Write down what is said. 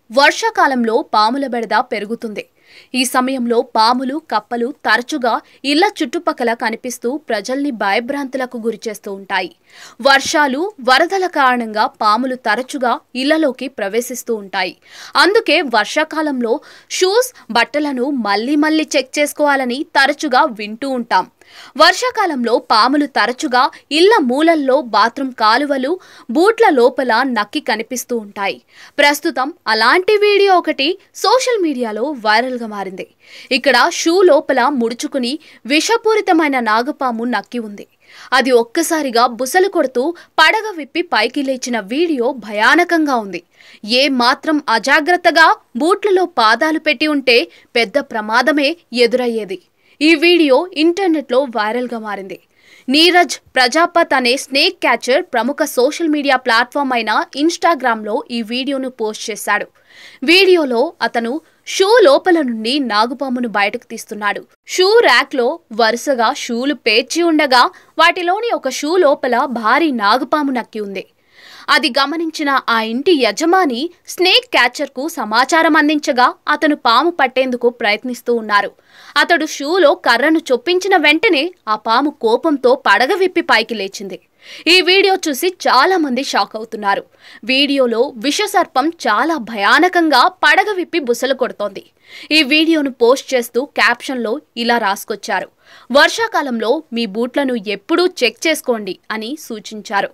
వర్షాకాలంలో పాముల బెడద పెరుగుతుంది. ఈ సమయంలో పాములు, కప్పలు తరచుగా ఇళ్ల చుట్టుపక్కల కనిపిస్తూ ప్రజల్ని భయభ్రాంతులకు గురిచేస్తూ ఉంటాయి. వర్షాలు, వరదల కారణంగా పాములు తరచుగా ఇళ్లలోకి ప్రవేశిస్తూ ఉంటాయి. అందుకే వర్షాకాలంలో షూస్, బట్టలను మళ్ళీ చెక్ చేసుకోవాలని తరచుగా వింటూ ఉంటాం. వర్షాకాలంలో పాములు తరచుగా ఇళ్ల మూలల్లో, బాత్రూం కాలువలు, బూట్ల లోపల నక్కి కనిపిస్తూ ఉంటాయి. ప్రస్తుతం అలాంటి వీడియో ఒకటి సోషల్ మీడియాలో వైరల్గా మారింది. ఇక్కడ షూ లోపల ముడుచుకుని విషపూరితమైన నాగపాము నక్కి ఉంది. అది ఒక్కసారిగా బుసలు కొడుతూ పడగ విప్పి పైకి లేచిన వీడియో భయానకంగా ఉంది. ఏ మాత్రం అజాగ్రత్తగా బూట్లలో పాదాలు పెట్టి ఉంటే పెద్ద ప్రమాదమే ఎదురయ్యేది. ఈ వీడియో ఇంటర్నెట్లో వైరల్గా మారింది. నీరజ్ ప్రజాపత్ అనే స్నేక్ క్యాచర్ ప్రముఖ సోషల్ మీడియా ప్లాట్ఫామ్ అయిన ఇన్స్టాగ్రామ్లో ఈ వీడియోను పోస్ట్ చేశాడు. వీడియోలో అతను షూ లోపల నుండి నాగుపామును బయటకు తీస్తున్నాడు. షూ ర్యాక్లో వరుసగా షూలు పేర్చి ఉండగా వాటిలోని ఒక షూ లోపల భారీ నాగుపాము నక్కి ఉంది. అది గమనించిన ఆ ఇంటి యజమాని స్నేక్ క్యాచర్కు సమాచారం అందించగా అతను పాము పట్టేందుకు ప్రయత్నిస్తూ ఉన్నారు. అతడు షూలో కర్రను చొప్పించిన వెంటనే ఆ పాము కోపంతో పడగ విప్పి పైకి లేచింది. ఈ వీడియో చూసి చాలా మంది షాక్ అవుతున్నారు. వీడియోలో విషసర్పం చాలా భయానకంగా పడగ విప్పి బుసలు కొడుతోంది. ఈ వీడియోను పోస్ట్ చేస్తూ క్యాప్షన్లో ఇలా రాసుకొచ్చారు: వర్షాకాలంలో మీ బూట్లను ఎప్పుడూ చెక్ చేసుకోండి అని సూచించారు.